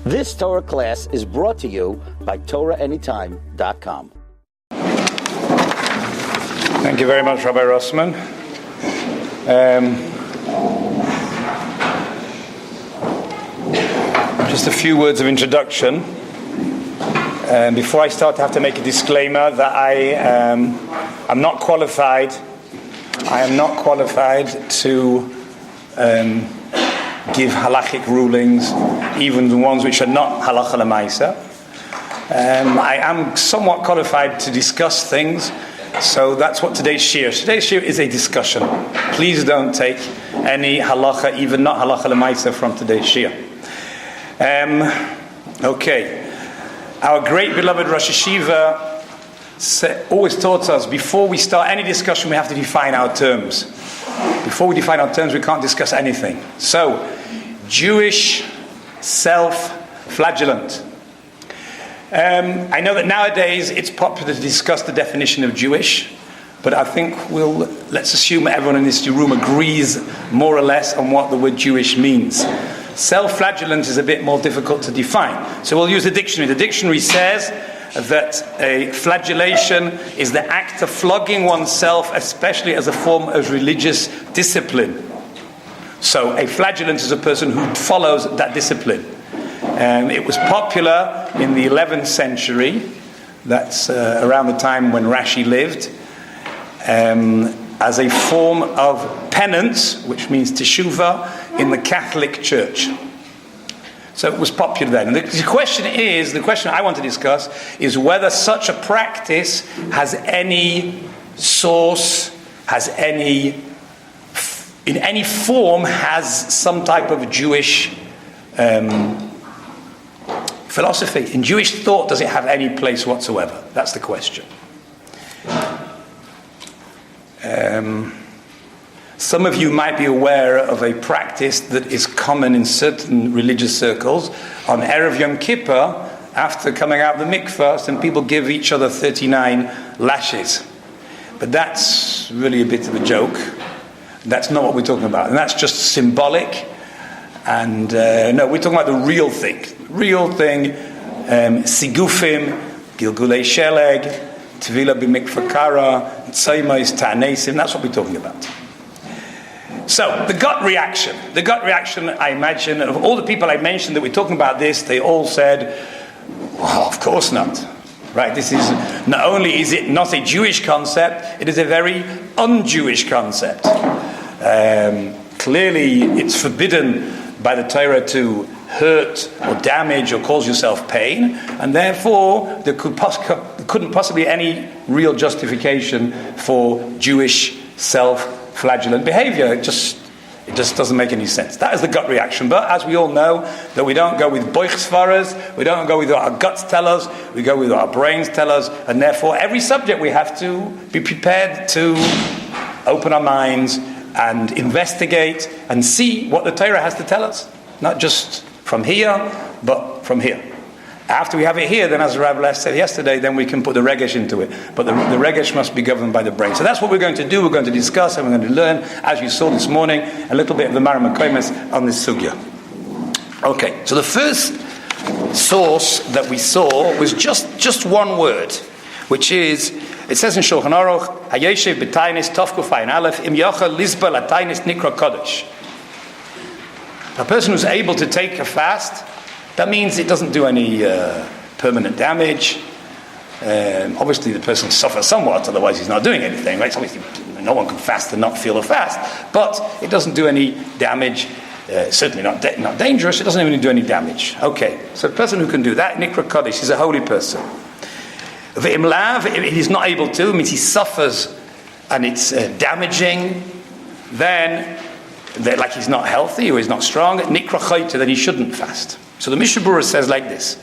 This Torah class is brought to you by TorahAnytime.com. Thank you very much, Rabbi Rossman. Just a few words of introduction. Before I start, I have to make a disclaimer that I'm not qualified. I am not qualified to give halachic rulings, even the ones which are not halacha l'maisa. I am somewhat qualified to discuss things, so that's what today's shiur. Today's shiur is a discussion. Please don't take any halacha, even not halacha l'maisa, from today's shiur. Okay. Our great beloved Rosh Hashiva always taught us, before we start any discussion, we have to define our terms. Before we define our terms, we can't discuss anything. So, Jewish self-flagellant. I know that nowadays it's popular to discuss the definition of Jewish, but I think let's assume everyone in this room agrees more or less on what the word Jewish means. Self-flagellant is a bit more difficult to define. So we'll use the dictionary. The dictionary says that a flagellation is the act of flogging oneself, especially as a form of religious discipline. So a flagellant is a person who follows that discipline. It was popular in the 11th century, that's around the time when Rashi lived, as a form of penance, which means teshuvah, in the Catholic Church. So it was popular then. And the question I want to discuss is whether such a practice has any source, in any form, has some type of Jewish philosophy. In Jewish thought, does it have any place whatsoever? That's the question. Some of you might be aware of a practice that is common in certain religious circles. On Erev Yom Kippur, after coming out of the mikvah, some people give each other 39 lashes. But that's really a bit of a joke. That's not what we're talking about. And that's just symbolic. And no, we're talking about the real thing. Sigufim, Gilgulei Sheleg, Tvila b'mikvah kara, Tzaymais ta'anesim. That's what we're talking about. So, the gut reaction, I imagine, of all the people I mentioned that we're talking about this, they all said, well, of course not. Right? This is, not only is it not a Jewish concept, it is a very un-Jewish concept. Clearly, it's forbidden by the Torah to hurt or damage or cause yourself pain, and therefore there couldn't possibly be any real justification for Jewish self-flagellant behavior. It just doesn't make any sense. That is the gut reaction. But as we all know, that we don't go with boichsvaras, we don't go with what our guts tell us, we go with what our brains tell us, and therefore every subject we have to be prepared to open our minds and investigate and see what the Torah has to tell us. Not just from here, but from here. After we have it here, then as the Rabbi said yesterday, then we can put the regesh into it. But the regesh must be governed by the brain. So that's what we're going to do. We're going to discuss and we're going to learn, as you saw this morning, a little bit of the Maram HaKoimes on this sugya. Okay, so the first source that we saw was just one word, which is, it says in Shulchan Aruch, Hayeshev b'tainis tofkuf ayin aleph im yochel lisba latainis nikra kodesh. A person who's able to take a fast, that means it doesn't do any permanent damage. Obviously, the person suffers somewhat, otherwise he's not doing anything. Right? Obviously, no one can fast and not feel a fast, but it doesn't do any damage. Certainly not dangerous. It doesn't even do any damage. Okay, so a person who can do that, Nikra Kodesh, is a holy person. V'imlav, if he's not able to, it means he suffers and it's damaging, then like he's not healthy or he's not strong, Nikra Chayta, then he shouldn't fast. So the Mishnah Berurah says like this.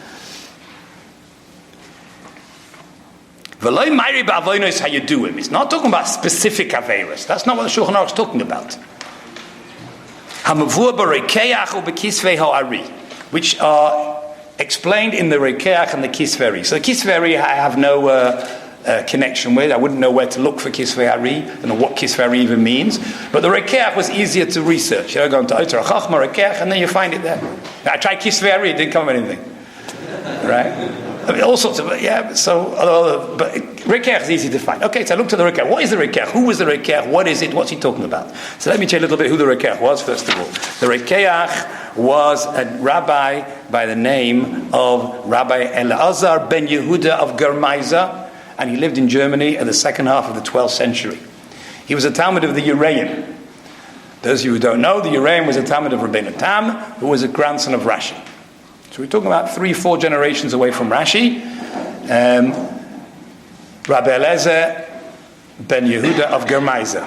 It's not talking about specific Averas. That's not what the Shulchan Aruch is talking about. Which are explained in the Rekeach and the Kisveri. So the Kisveri, I have no connection with. I wouldn't know where to look for Kisvei Ari. I don't know what Kisvei Ari even means. But the Rekeach was easier to research. You know, go into Oiter Chachma, Rekeach, and then you find it there. I tried Kisvei Ari, it didn't come with anything. Right? I mean, all sorts of, but Rekeach is easy to find. Okay, so I looked at the Rekeach. What is the Rekeach? Who was the Rekeach? What is it? What's he talking about? So let me tell you a little bit who the Rekeach was, first of all. The Rekeach was a rabbi by the name of Rabbi Elazar ben Yehuda of Germaiza, and he lived in Germany in the second half of the 12th century. He was a Talmud of the Uraim. Those of you who don't know, the Uraim was a Talmud of Rabbeinu Tam, who was a grandson of Rashi. So we're talking about 3-4 generations away from Rashi. Rabbi Elazar ben Yehuda of Germaiza.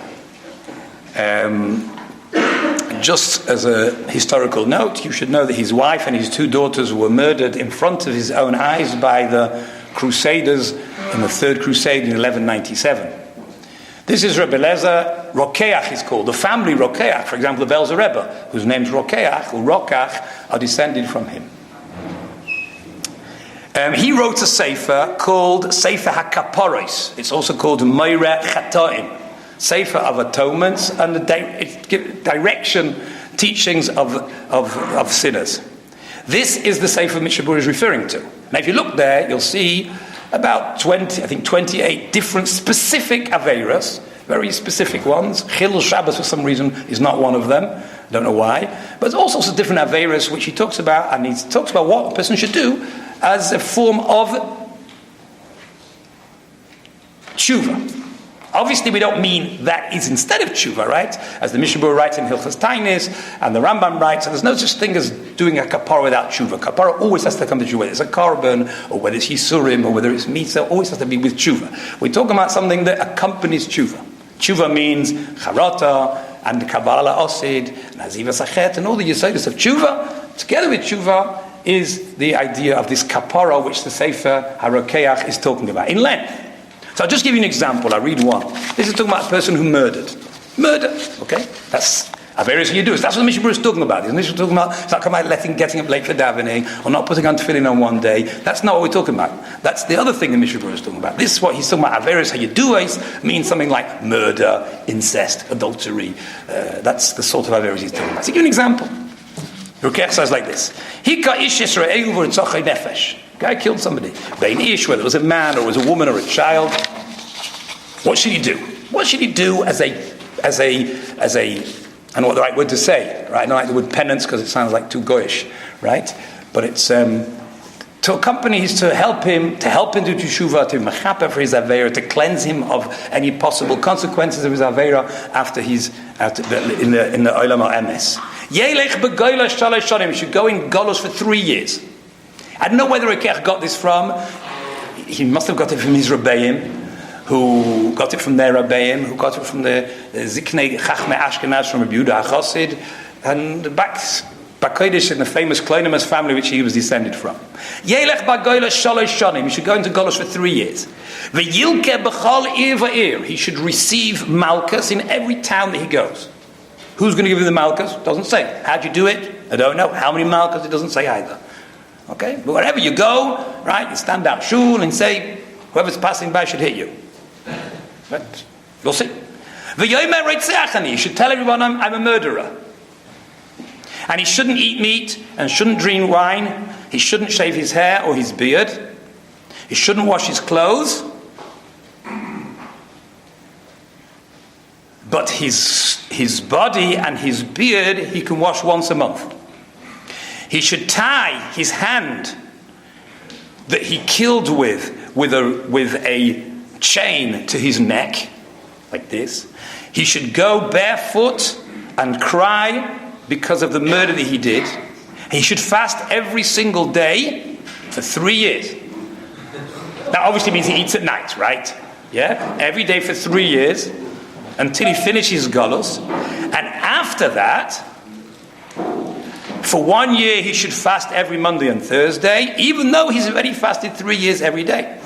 Just as a historical note, you should know that his wife and his 2 daughters were murdered in front of his own eyes by the Crusaders in the Third Crusade in 1197. This is Rabbi Elazar. Rokeach is called. The family Rokeach, for example, the Belzer Rebbe, whose name's Rokeach or Rokach, are descended from him. He wrote a sefer called Sefer HaKaporos. It's also called Moireh Chatoim, Sefer of Atonements, and the direction, teachings of sinners. This is the Sefer Mishabur is referring to. Now, if you look there, you'll see about 28 different specific Averas, very specific ones. Chilul Shabbos, for some reason, is not one of them. I don't know why. But there's all sorts of different Averas which he talks about, and he talks about what a person should do as a form of tshuva. Obviously, we don't mean that is instead of tshuva, right? As the Mishabur writes in Hilchos Tainis, and the Rambam writes, there's no such thing as doing a kapara without tshuva. Kapara always has to come to tshuva. Whether it's a korban, or whether it's yisurim, or whether it's mitzvah, always has to be with tshuva. We're talking about something that accompanies tshuva. Tshuva means charata, and the Kabbalah Osid, and Aziva Sachet, and all the yesodis of tshuva. Together with tshuva is the idea of this kapara, which the Sefer HaRokeach is talking about, in length. So I'll just give you an example. I'll read one. This is talking about a person who murdered. Murder, okay? That's Averis you do. That's what the Mishabur is talking about. Isn't it? Talking about, it's not getting up late for davening, or not putting on tefillin on one day. That's not what we're talking about. That's the other thing the Mishabur is talking about. This is what he's talking about. Averis Hayeduas means something like murder, incest, adultery. That's the sort of Averis he's talking about. So give you an example. Rukech says like this: Hika ish Yisrael v'ritzachei nefesh. Guy killed somebody. Bein ish, whether it was a man or it was a woman or a child. What should he do? What should he do as a, I don't know what the right word to say, right? I don't like the word penance because it sounds like too goyish, right? But it's to accompany, is to help him do teshuvah, to mechaper for his aveira, to cleanse him of any possible consequences of his aveira after he's in the olam ha'emes. Yelech begoyla shalosh shanim. He should go in golos for 3 years. I don't know where the Rekech got this from. He must have got it from his Rabbeim, who got it from their Rabbeim, who got it from the Ziknei Chachmei Ashkenaz from Rabbi Yehuda HaChassid, and Bakodesh in the famous Klonimus family which he was descended from. Yelech bagoyla shalosh shanim. He should go into Golos for 3 years. V'yilke b'chal ir v'ir. He should receive malchus in every town that he goes. Who's going to give him the malchus? Doesn't say. How'd you do it? I don't know. How many malchus? It doesn't say either. Okay? But wherever you go, right, you stand out shul and say, whoever's passing by should hit you. But we'll see. You should tell everyone I'm a murderer. And he shouldn't eat meat and shouldn't drink wine. He shouldn't shave his hair or his beard. He shouldn't wash his clothes. But his body and his beard he can wash once a month. He should tie his hand that he killed with a chain to his neck, like this. He should go barefoot and cry because of the murder that he did. He should fast every single day for 3 years. That obviously means he eats at night, right? Yeah? Every day for 3 years until he finishes Golos. And after that, for 1 year he should fast every Monday and Thursday, even though he's already fasted 3 years every day.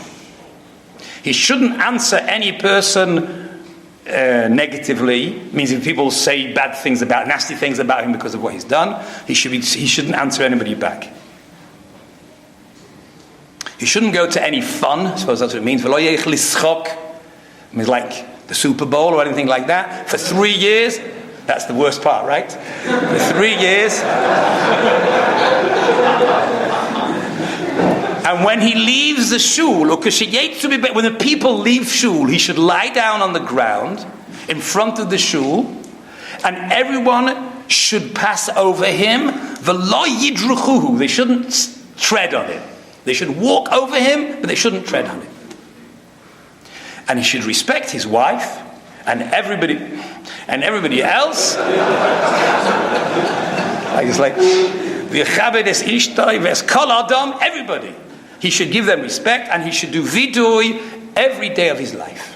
He shouldn't answer any person negatively, means if people say nasty things about him because of what he's done, he shouldn't answer anybody back. You shouldn't go to any fun. I suppose that's what it means. It means like the Super Bowl or anything like that. For 3 years. That's the worst part, right? For 3 years. And when he leaves the shul, when the people leave shul, he should lie down on the ground in front of the shul, and everyone should pass over him. They shouldn't tread on him. They should walk over him, but they shouldn't tread on him. And he should respect his wife and everybody else. It's like everybody. He should give them respect, and he should do vidui every day of his life.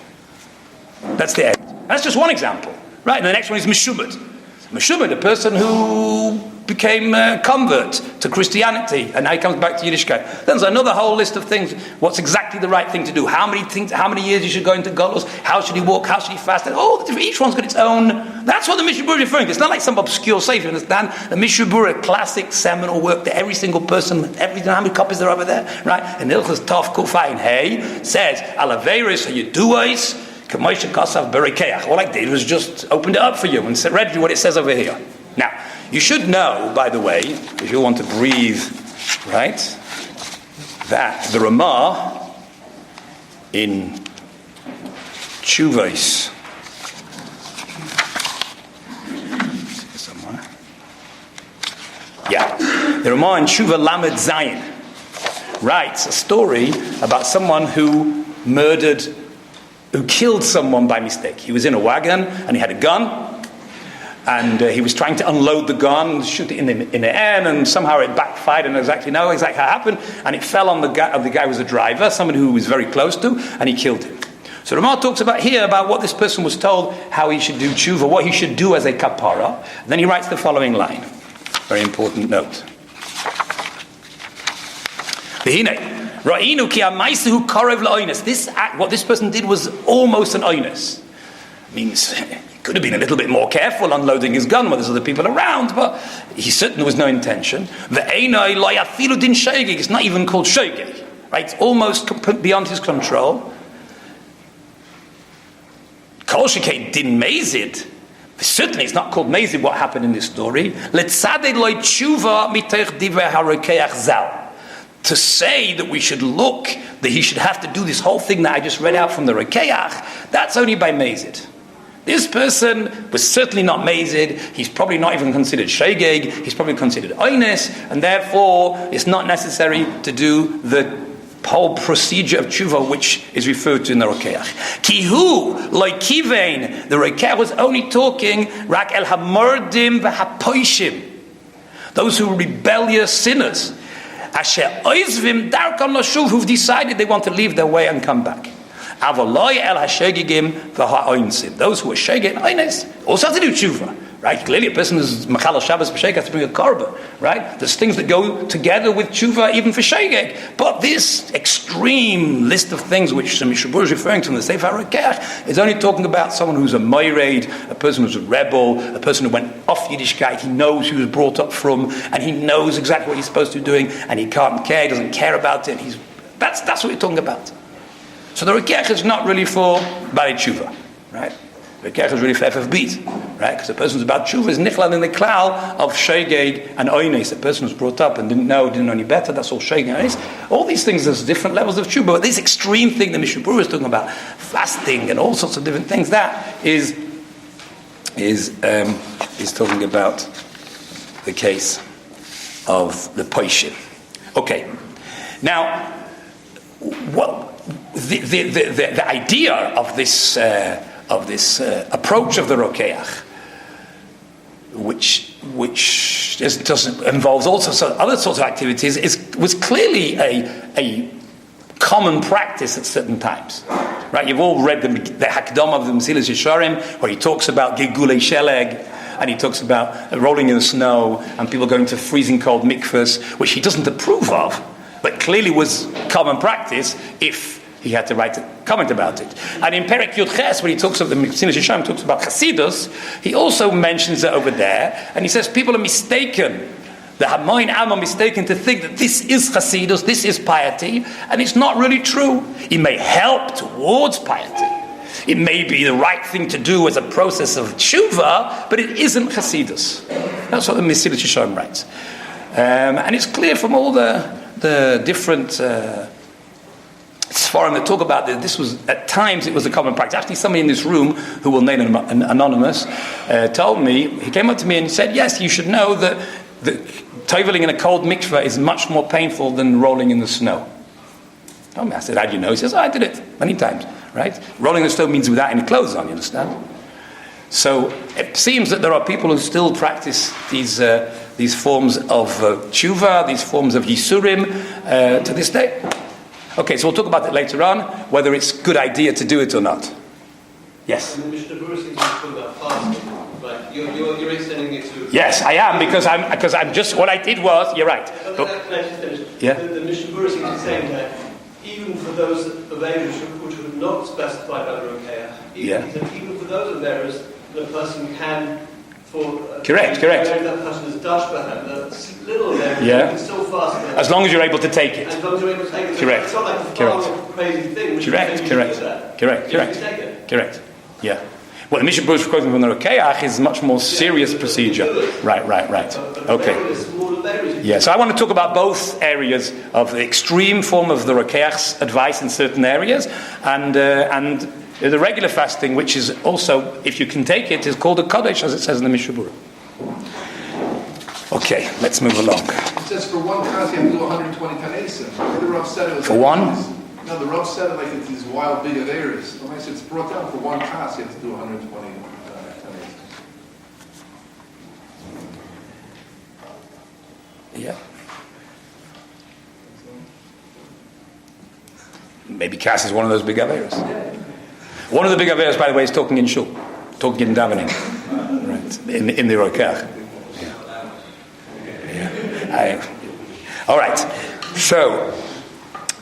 That's the end. That's just one example, right? And the next one is Meshubad. Meshubad, a person who became a convert to Christianity, and now he comes back to Yiddishkeit. Then there's another whole list of things. What's exactly the right thing to do? How many years you should go into Golos? How should he walk? How should he fast? And each one's got its own. That's what the Mishnah Berurah is referring to. It's not like some obscure sefer. You understand? The Mishnah Berurah, classic seminal work that every single person, how many copies there are over there, right? And Ilchas Tov Kufayin Hey says, Alaveris Hayeduais. All I did was just opened it up for you and read you what it says over here. Now, you should know, by the way, if you want to breathe, right, that the Ramah in Tshuvos, the Ramah in Tshuva Lamed Zayin writes a story about someone who killed someone by mistake. He was in a wagon and he had a gun, and he was trying to unload the gun, shoot it in the air, and somehow it backfired. And know exactly how it happened, and it fell on the guy who was a driver, someone who he was very close to, and he killed him. So Ramah talks about what this person was told, how he should do tshuva, what he should do as a kapara. Then he writes the following line, very important note. This act, what this person did, was almost an oinus. Means he could have been a little bit more careful unloading his gun when there's other people around, but he certainly was no intention. It's not even called shogeg, right? It's almost beyond his control. Kol shekei din mezid. Certainly it's not called mezid what happened in this story. To say that we should look, that he should have to do this whole thing that I just read out from the Rekeach, that's only by Mezid. This person was certainly not Mezid. He's probably not even considered Shogeg. He's probably considered Oines, and therefore it's not necessary to do the whole procedure of tshuva which is referred to in the Rekeach. Kihu, like Kivain, the Rekeach was only talking Rak el Hamordim v'Hapoishim, those who are rebellious sinners. Who've decided they want to leave their way and come back. Those who are shogeg and also have to do tshuva, right? Clearly a person who's machal Shabbos b'shogeg has to bring a korban, right? There's things that go together with tshuva even for shogeg. But this extreme list of things which the Mishnah Berurah is referring to in the Sefer HaRekeach is only talking about someone who's a moired, a person who's a rebel, a person who went off Yiddishkeit. He knows who he was brought up from, and he knows exactly what he's supposed to be doing, and he can't care, he doesn't care about it. That's what we're talking about. So the Rekeach is not really for Bali Tshuva, right? The Rekeach is really for FFBs, right? Because the person who's about Tshuva is Nichlal in the klal of Shogeg and Oines. The person who's brought up and didn't know any better, that's all Shogeg and Oines. All these things, there's different levels of Tshuva. But this extreme thing the Mishnah Berurah is talking about, fasting and all sorts of different things, that is talking about the case of the Poishim. Okay, now, what the idea of this approach of the Rokeach, which involves all sorts of other sorts of activities, was clearly a common practice at certain times. Right? You've all read the Hakdam of the Mesilas Yesharim, where he talks about Gilgulei Sheleg, and he talks about rolling in the snow and people going to freezing cold mikvahs, which he doesn't approve of, but clearly was common practice if he had to write a comment about it. And in Perek Yud Ches, when he talks of the Mesilas Yesharim, talks about Chasidus, he also mentions it over there, and he says people are mistaken The Hamoin Am are mistaken to think that this is Chasidus, this is piety, and it's not really true. It may help towards piety. It may be the right thing to do as a process of tshuva, but it isn't Chasidus. That's what the Mesilas Yesharim writes. And it's clear from all the different Sfarim that talk about this was, at times, it was a common practice. Actually, somebody in this room, who will name anonymous, told me, he came up to me and said, yes, you should know that toveling in a cold mikveh is much more painful than rolling in the snow. I said, how do you know? He says, I did it many times, right? Rolling in the snow means without any clothes on, you understand? So it seems that there are people who still practice these forms of tshuva, these forms of yisurim to this day. Okay, so we'll talk about it later on, whether it's a good idea to do it or not. Yes? In the Mishnah Berurah seems to talk about fasting, but you're extending it to... Yes, I am, because I'm just, what I did was, you're right. Can I just finish? Yeah. The Mishnah Berurah seems to be saying that even for those of age which were not specified by the Rokeah, even for those of errors, the person can... Correct. That person is dashbahan, that little there, you can still fast. As long as you're able to take it. As long as you're able to take it. Correct. It's not like a far crazy thing. Correct. Yeah. Well, the Mishnah Berurah quoting from the Rokeach is a much more serious procedure. Right. Okay. Yeah, so I want to talk about both areas of the extreme form of the Rokeach's advice in certain areas, and the regular fasting, which is also, if you can take it, is called a Kodesh, as it says in the Mishnah Berurah. Okay, let's move along. It says for one kas you have to do 120 kanesim. The Rav said it was for one? No, the Rav said it like it's these wild big averas. When I said it's brought down for one kas, you have to do 120 kanesim. Yeah. Maybe kas is one of those big averas. One of the big averas, by the way, is talking in shul, talking in davening, right? In the Rokeach. All right. So,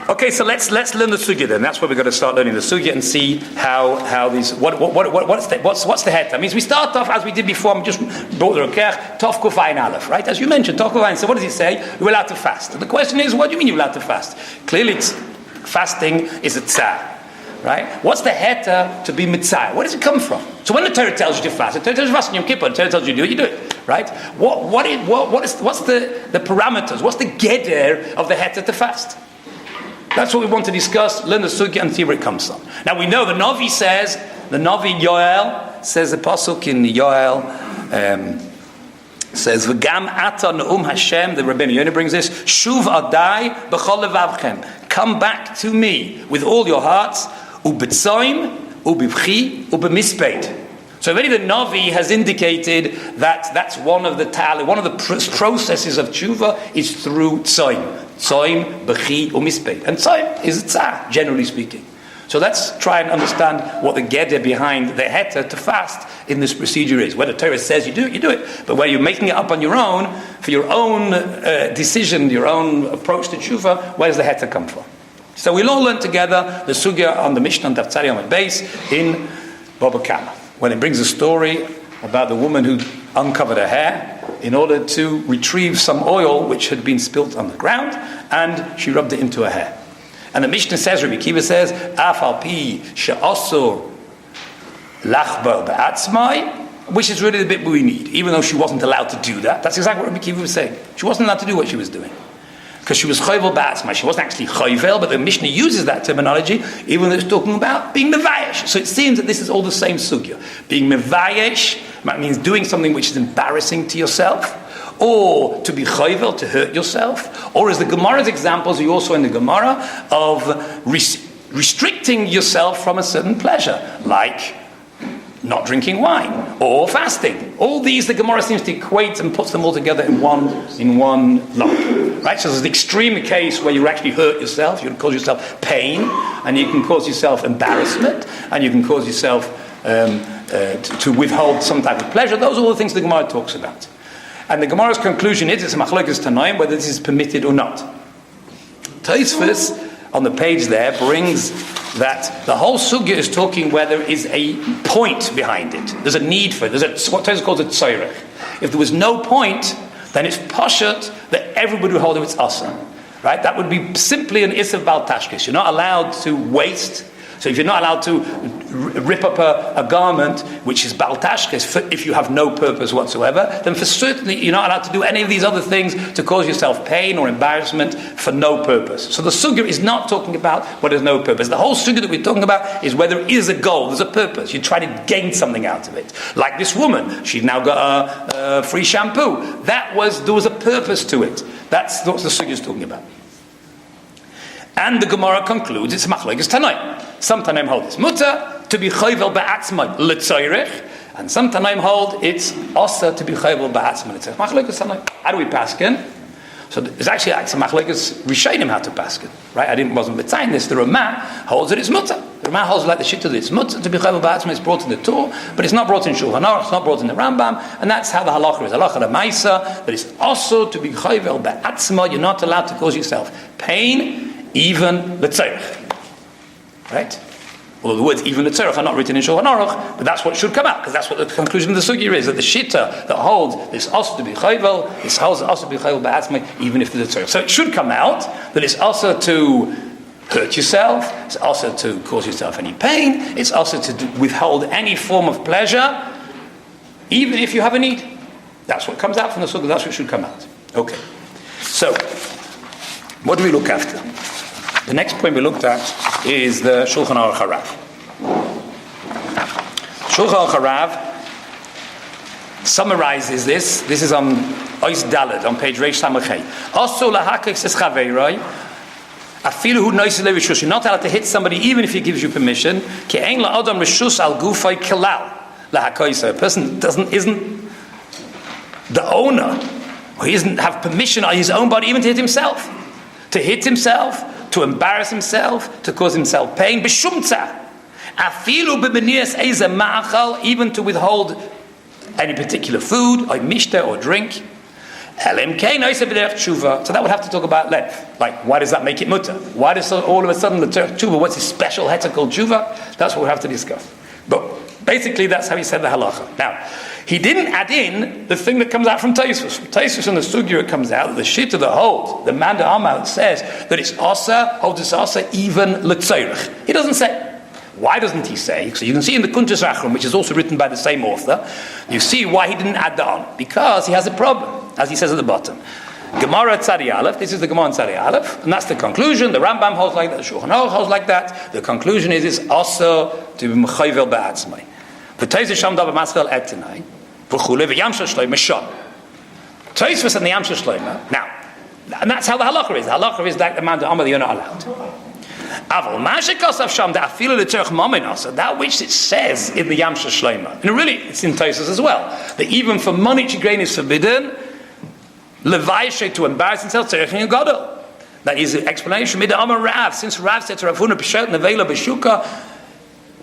okay. So let's learn the sugya then. That's where we're going to start learning the sugya and see how these what's the head. That means we start off as we did before. We just brought the Rokeach Tov Kuf Ayin Aleph, right? As you mentioned, Tov Kuf Ayin. So what does he say? You're allowed to fast. And the question is, what do you mean you're allowed to fast? Clearly, fasting is a tzar. Right? What's the heta to be mitzvah? Where does it come from? So when the Torah tells you to fast, the Torah tells you to fast in Yom Kippur, the Torah tells you to do it, right? What's the parameters? What's the geder of the heta to fast? That's what we want to discuss, learn the sugya and see where it comes from. Now we know the Navi Yoel says the pasuk in Yoel, says V'gam ata ne'um Hashem, the Rabbi Yonah brings this, Shuv adai b'chol levavchem, come back to me with all your hearts, u'b'tzoim, u'b'vchi, u'b'mispeit. So already the Navi has indicated that that's one of the processes of tshuva is through tzoim, b'chi, u'mispeit. And tzoim is a tzah, generally speaking. So let's try and understand what the geder behind the heta to fast in this procedure is. Whether Torah says you do it. But where you're making it up on your own, for your own decision, your own approach to tshuva, where does the heta come from? So we'll all learn together the sugya on the Mishnah on Daf Tzadi on the base in Baba Kama, when it brings a story about the woman who uncovered her hair in order to retrieve some oil which had been spilt on the ground, and she rubbed it into her hair. And the Mishnah says, Rabbi Kiva says, Af al pi she'asur lachbar ba'atzmai, which is really the bit we need, even though she wasn't allowed to do that. That's exactly what Rabbi Kiva was saying. She wasn't allowed to do what she was doing, because she was chayvel ba'atzmai. She wasn't actually chayvel, but the Mishnah uses that terminology, even though it's talking about being mevayesh. So it seems that this is all the same sugya. Being mevayesh means doing something which is embarrassing to yourself, or to be chayvel, to hurt yourself, or as the Gemara's examples, you also in the Gemara, of restricting yourself from a certain pleasure, like not drinking wine, or fasting. All these the Gemara seems to equate and puts them all together in one lump. Right? So there's the extreme case where you actually hurt yourself, you can cause yourself pain, and you can cause yourself embarrassment, and you can cause yourself to withhold some type of pleasure. Those are all the things the Gemara talks about. And the Gemara's conclusion is, it's a machlokes tanaim, whether this is permitted or not. Tosfos, on the page there, brings that the whole sugya is talking where there is a point behind it. There's a need for it. There's what Tosfos calls a tzorech. If there was no point, then it's poshut that everybody would hold it, it's asa. Right? That would be simply an isav bal tashkis. You're not allowed to waste. So if you're not allowed to rip up a garment which is bal tashkis, if you have no purpose whatsoever, then for certainly you're not allowed to do any of these other things to cause yourself pain or embarrassment for no purpose. So the sugya is not talking about what is no purpose. The whole sugya that we're talking about is whether it is a goal, there's a purpose. You try to gain something out of it. Like this woman, she's now got a free shampoo. There was a purpose to it. That's what the sugya is talking about. And the Gemara concludes it's machlokes Tanaim. Some Tanaim hold it's mutter to be chayvel ba'atzmai l'tzayrich, and some Tanaim hold it's asa to be chayvel ba'atzmai l'tzayrich. Machlokes Tanaim. How do we paskin? So there's actually machlokes Rishayim how to paskin. Right? Wasn't betaying this. The Ramah holds that it's mutter. The Ramah holds like the shita that it's mutter to be chayvel ba'atzmai. It's brought in the Torah, but it's not brought in Shulchan Aruch. It's not brought in the Rambam, and that's how the halacha is. Halacha the Maisa that it's also to be chayvel ba'atzmai. You're not allowed to cause yourself pain. Even the tzarech, right? Well, the words even the tzarech are not written in Shulchan Aruch, but that's what should come out, because that's what the conclusion of the sugya is, that the shita that holds this also to be chayvel, this holds also to be chayvel ba'atzmai, even if the tzarech. So it should come out that it's also to hurt yourself, it's also to cause yourself any pain, it's also to withhold any form of pleasure, even if you have a need. That's what comes out from the sugya, that's what should come out. Okay. So, what do we look after? The next point we looked at is the Shulchan Aruch Harav. Shulchan Aruch Harav summarizes this. This is on Ois Daled, on page Reish Samachay. Also lahakik says chaveiroi, afilu hu noisei le'rishus. You're not allowed to hit somebody even if he gives you permission. Ki ein la'adam rishus al gufay kallah lahakosei. A person isn't the owner, or he doesn't have permission on his own body even to hit himself. To hit himself, to embarrass himself, to cause himself pain. B'shumtza. Afilu b'benias eze ma'achal, even to withhold any particular food, or mishta, or drink. LMK noise b'derech tshuva. So that would have to talk about length. Like, why does that make it mutter? Why does all of a sudden the tshuva, what's his special heter called tshuva? That's what we have to discuss. But basically that's how he said the halacha. Now, he didn't add in the thing that comes out from Tosfos. From Tosfos and the sugya it comes out, the shita that holds, the man Amar says that it's asa, holds it's asa even l'tzayrich. He doesn't say. Why doesn't he say? So you can see in the Kuntres Achron, which is also written by the same author, you see why he didn't add that on. Because he has a problem, as he says at the bottom. Gemara Tzadi Aleph, this is the Gemara Tzadi Aleph, and that's the conclusion. The Rambam holds like that, the Shulchan Aruch holds like that. The conclusion is it's asa to be mechayvel ba'atzmai. V'teiz sham davar maschel etinai. Tosfos and the Yamsha Shloima. Now, and that's how the halacha is. The halacha is that the man that you're not allowed. That which it says in the Yamsha Shloima, and really it's in Tosfos as well, that even for money to gain is forbidden, levayshe to embarrass himself, tzerichin gadol. That is the explanation. Mid Amar Rav, since Rav said to Rav Huna b'shet nevela b'shuka,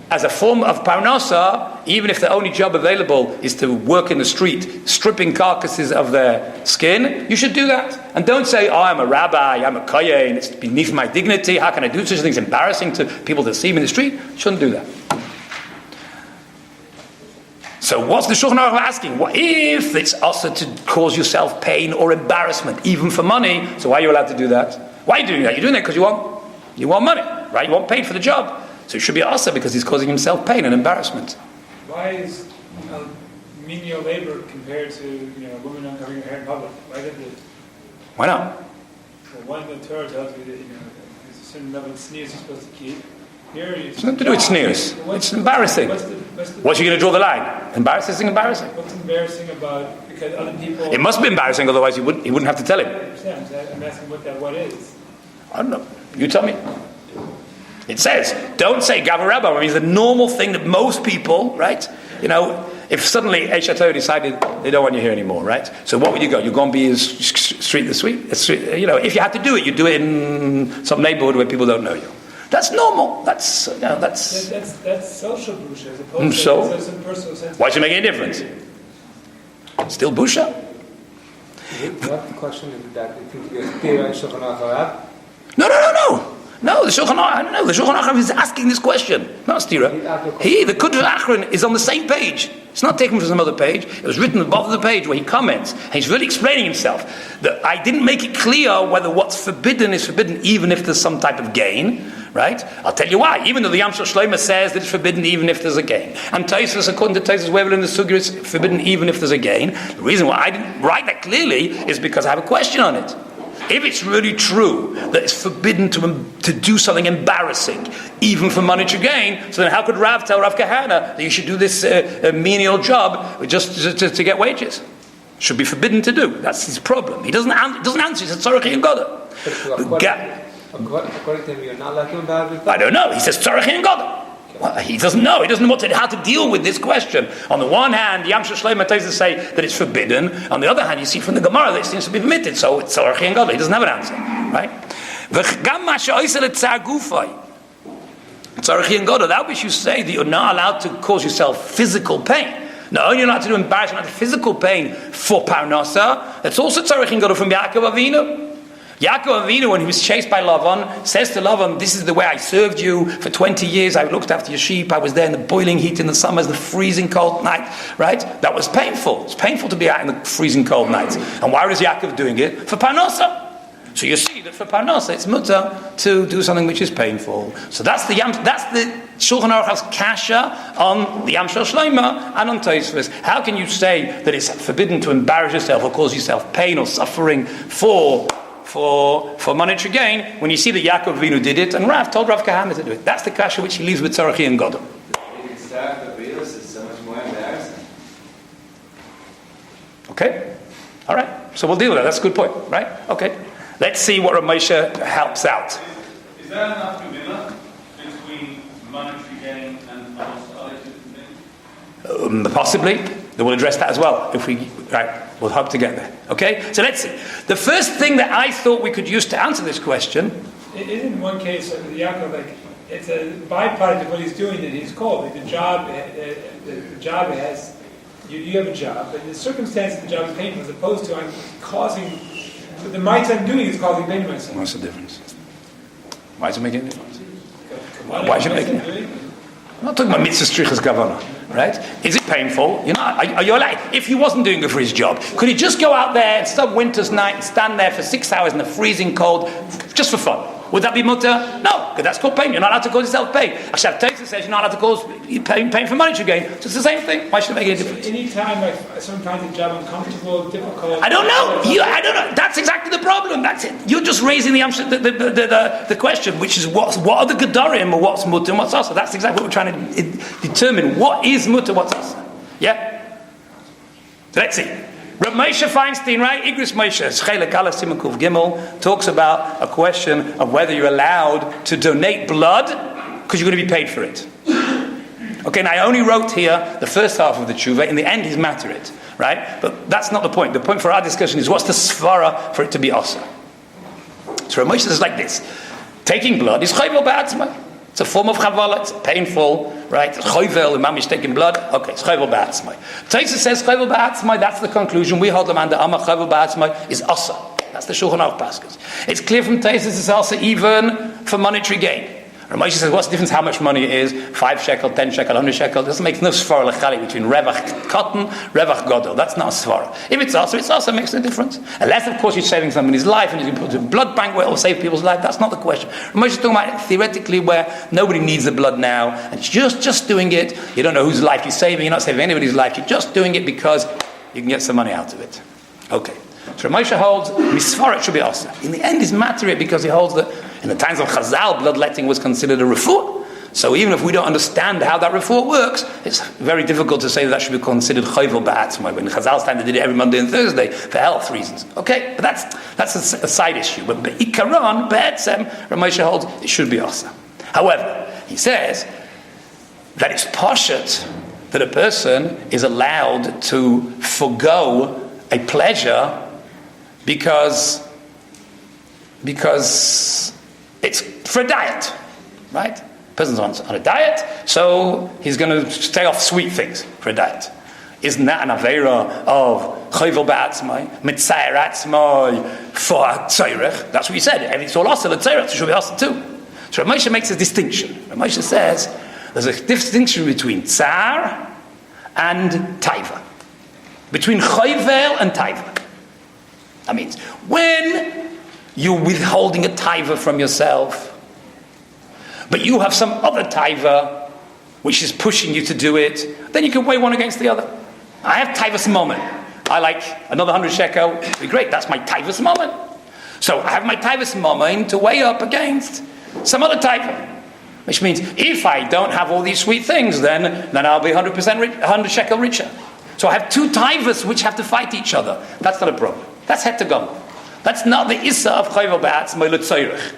as a form of parnasa, even if the only job available is to work in the street, stripping carcasses of their skin, you should do that. And don't say, oh, I'm a rabbi, I'm a kohen, it's beneath my dignity, how can I do such things? Embarrassing to people that see me in the street. You shouldn't do that. So what's the Shulchan Aruch asking? What if it's also to cause yourself pain or embarrassment, even for money? So why are you allowed to do that? Why are you doing that? You're doing that because you want money, right? You want paid for the job. So it should be asa because he's causing himself pain and embarrassment. Why is menial labor compared to women not covering their hair in public? Why not? Well, one, the Torah tells you that there's a certain level of sneers you're supposed to keep. Here, it's nothing to do with sneers. It's embarrassing. What's you going to draw the line? Embarrassing, embarrassing. What's embarrassing about because other people? It must be embarrassing, otherwise he wouldn't have to tell him. I understand. I'm asking what is. I don't know. You tell me. It says, don't say Gavar Rabbi. I mean, it's a normal thing that most people, right? If suddenly Aish decided they don't want you here anymore, right? So what would you go? You're going to be street the sweet? If you had to do it, you'd do it in some neighborhood where people don't know you. That's normal. That's social busha as opposed to some personal sense. Why should it make any difference? Still busha. What the question is that you think you're clear on Shulchan Aruch? No, the Shulchan Aruch is asking this question. Not Stira. The Kuntres Achron is on the same page. It's not taken from some other page. It was written at the bottom of the page where he comments, and he's really explaining himself. That I didn't make it clear whether what's forbidden is forbidden even if there's some type of gain, right? I'll tell you why. Even though the Yamshel Shlomo says that it's forbidden even if there's a gain. And Tosfos, according to Tosfos, wherever in the Sugya, it's forbidden even if there's a gain. The reason why I didn't write that clearly is because I have a question on it. If it's really true that it's forbidden to do something embarrassing, even for monetary gain, so then how could Rav tell Rav Kahana that you should do this menial job just to get wages? Should be forbidden to do. That's his problem. He doesn't answer. He says tzarech and goda. According to him, you're not allowed to embarrass. I don't know. He says tzarech and goda. Well, he doesn't know. He doesn't know how to deal with this question. On the one hand, the Yamshel Shlomo Tosfos say that it's forbidden. On the other hand, you see from the Gemara that it seems to be permitted. So it's tzarech and goda. He doesn't have an answer, right? Tzarech and goda. That which you say that you're not allowed to cause yourself physical pain. Not only you're not allowed to do embarrassment, physical pain for parnasa. That's also tzarech and goda from Yaakov Avinu. Yaakov Avinu, when he was chased by Lavan, says to Lavan, this is the way I served you for 20 years. I looked after your sheep. I was there in the boiling heat in the summers, the freezing cold night, right? That was painful. It's painful to be out in the freezing cold nights. And why was Yaakov doing it? For parnasa. So you see that for parnasa, it's mutter to do something which is painful. So that's the Shulchan Aruch's kasha on the Yamshel Shlomo and on Tosfos. How can you say that it's forbidden to embarrass yourself or cause yourself pain or suffering for monetary gain, when you see that Yaakov Avinu did it, and Rav told Rav Kahana to do it? That's the kasha which he leaves with tzarech and goda. Okay? Alright. So we'll deal with that. That's a good point, right? Okay. Let's see what Moshe helps out. Is there enough Kabbalah between monetary gain and other things? Possibly. We'll address that as well. We'll hope to get there. Okay? So let's see. The first thing that I thought we could use to answer this question... In one case, Yaakov, it's a byproduct of what he's doing that he's called. The job has... You have a job, but the circumstance of the job is painful as opposed to I'm causing... So the mitzvah I'm doing is causing pain to myself. What's the difference? Why does it make any difference? Why should it make any difference? I'm not talking about mitzvah strichas kavana, right? Is it painful? Are you allowed? If he wasn't doing it for his job, could he just go out there and stop winter's night and stand there for 6 hours in the freezing cold just for fun? Would that be mutter? No, because that's called pain. You're not allowed to cause yourself pain. Tosfos says you're not allowed to cause pain for monetary gain. So it's the same thing. Why should it make any difference? Any time, sometimes the job uncomfortable, difficult. I don't know. I don't know. That's exactly the problem. That's it. You're just raising the question, which is what are the gedarim or what's mutter and what's asa. That's exactly what we're trying to determine. What is mutter, what's asa? Yeah. So let's see. Rabbi Moshe Feinstein, right? Igris Moshe, Kallah Siman Kuf Gimel, talks about a question of whether you're allowed to donate blood because you're going to be paid for it. Okay, and I only wrote here the first half of the tshuva. In the end, he's materit, right? But that's not the point. The point for our discussion is what's the svara for it to be asa. So Rabbi Moshe says like this: taking blood is chayvel ba'atzmai. It's a form of chavala. It's painful, right? Chayvel, the mamish taking blood. Okay, it's chayvel ba'atzmai. Tosfos says chayvel ba'atzmai. That's the conclusion. We hold the man that ama chayvel ba'atzmai is asa. That's the Shulchan Aruch Paskas. It's clear from Tosfos it's asa even for monetary gain. Moshe says, what's the difference how much money it is? 5 shekel, 10 shekel, 100 shekel. It doesn't make no svara lechali between revach cotton, revach godel. That's not a svara. If it's also makes no difference. Unless, of course, you're saving somebody's life and you can put it in a blood bank where it will save people's life. That's not the question. Moshe is talking about theoretically where nobody needs the blood now and just doing it. You don't know whose life you're saving. You're not saving anybody's life. You're just doing it because you can get some money out of it. Okay. So Moshe holds misfaret should be asa. In the end, he's materit because he holds that in the times of Chazal, bloodletting was considered a refuah. So even if we don't understand how that refuah works, it's very difficult to say that should be considered chayvel ba'atzmai. When in Chazal's time, they did it every Monday and Thursday for health reasons. Okay, but that's a side issue. But be'ikaron, ba'atzem, Moshe holds it should be asa. However, he says that it's pashut that a person is allowed to forgo a pleasure because it's for a diet, right? Person's on a diet, so he's going to stay off sweet things for a diet. Isn't that an aveira of chayvel ba'atzmai, mitzayer atzmai for tzorech? That's what he said. And it's all asa, the tzorech should be asa too. So Moshe makes a distinction. Moshe says there's a distinction between tzar and taiva. Between chayvel and taiva. That means when you're withholding a taiva from yourself, but you have some other taiva which is pushing you to do it, then you can weigh one against the other. I have taivas moment. I like another 100 shekel. It'd be great. That's my taivas moment. So I have my taivas moment to weigh up against some other taiva. Which means if I don't have all these sweet things, then I'll be 100 shekel richer. So I have two taivas which have to fight each other. That's not a problem. That's hetagam. That's not the issa of chayvel ba'atzmai l'tzayrich.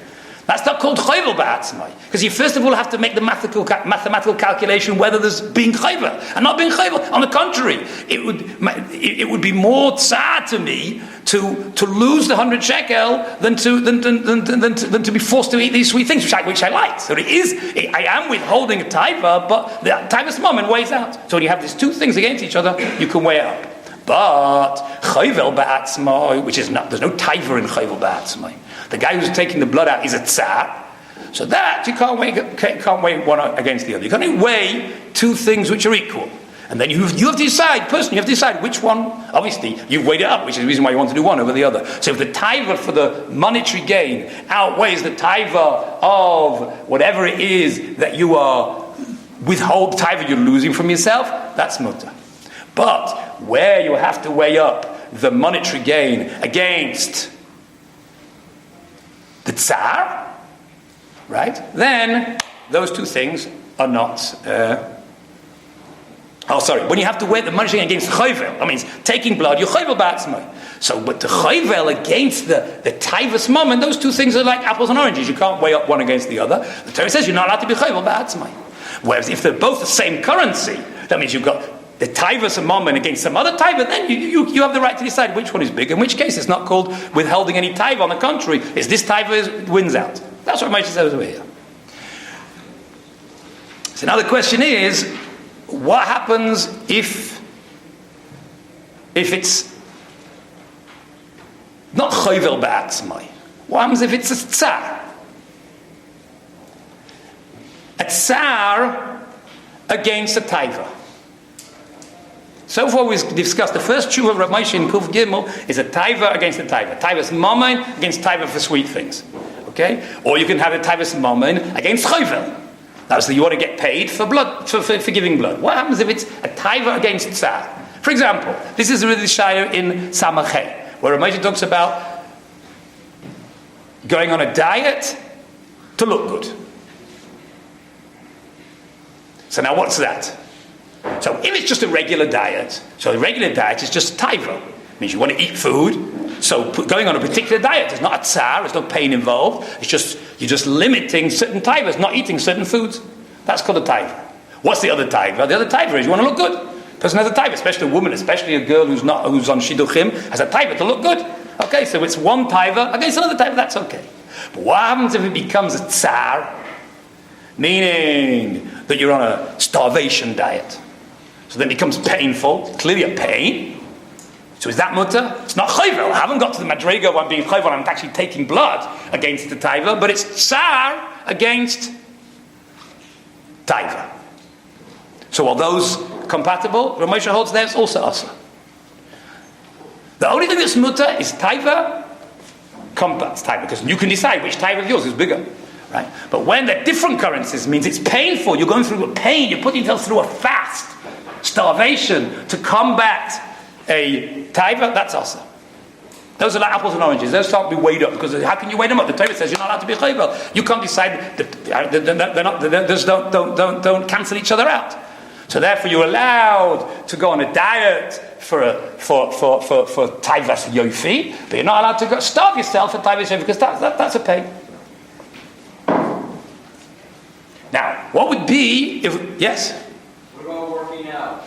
That's not called chayvel ba'atzmai. Because you first of all have to make the mathematical calculation whether there's being chayvel and not being chayvel. On the contrary, it would be more tsar to me to lose the 100 shekel than to be forced to eat these sweet things, which I like. So I am withholding a taiva, but the taiva's moment weighs out. So when you have these two things against each other, you can weigh up. But chayvel ba'atzmai, which is not, there's no taiva in chayvel ba'atzmai. The guy who's taking the blood out is a tsar. So that you can't weigh one against the other. You can only weigh two things which are equal. And then you have to decide, personally, you have to decide which one. Obviously, you've weighed it up, which is the reason why you want to do one over the other. So if the taiva for the monetary gain outweighs the taiva of whatever it is that you are taiva you're losing from yourself, that's mutter. But where you have to weigh up the monetary gain against the tsar, right? Then those two things are not. When you have to weigh the monetary gain against chayvel, that means taking blood, you're chayvel ba'atzmai. So, but the chayvel against the taivas moment, those two things are like apples and oranges. You can't weigh up one against the other. The Torah says you're not allowed to be chayvel ba'atzmai. Whereas if they're both the same currency, that means you've got the taivas moment against some other taiva, then you have the right to decide which one is big. In which case, it's not called withholding any taiva. On the contrary, it's this taiva wins out. That's what Moshe says over here. So now the question is, what happens if it's not chayvel ba'atzmai? What happens if it's a tsar? A tsar against a taiva. So far we've discussed the first tshuva of Rabbi Moshe in Kuf Gimel is a taiva against a taiva. Taiva's mammon against taiva for sweet things. Okay? Or you can have a taiva's mammon against chayvel. That's you want to get paid for blood, for giving blood. What happens if it's a taiva against tsar? For example, this is really shayr in Samachay, where Rabbi Moshe talks about going on a diet to look good. So now what's that? So if it's just a regular diet, so a regular diet is just taiva. It means you want to eat food. So going on a particular diet is not a tsar, there's no pain involved. You're just limiting certain taivas, not eating certain foods. That's called a taiva. What's the other taiva? The other taiva is you want to look good. Person has a taiva, especially a woman, especially a girl who's on shidduchim, has a taiva to look good. Okay, so it's one taiva against another taiva, that's okay. But what happens if it becomes a tsar? Meaning that you're on a starvation diet. So then it becomes painful, clearly a pain. So is that mutter? It's not chayvel. I haven't got to the madrega of I'm being chayvel, I'm actually taking blood against the taiva, but it's tsar against taiva. So are those compatible? Rav Moshe holds there's also asa. The only thing that's mutter is taiva, complex taiva, because you can decide which taiva of yours is bigger. Right? But when they're different currencies, means it's painful, you're going through a pain, you're putting yourself through a fast, starvation, to combat a taiva, that's awesome. Those are like apples and oranges. Those can't be weighed up, because how can you weigh them up? The Torah says you're not allowed to be chayvel. You can't decide, don't cancel each other out. So therefore you're allowed to go on a diet for taivas yofi, but you're not allowed to starve yourself for taivas yofi, because that's a pain. Now, what would be if yes? What about working out?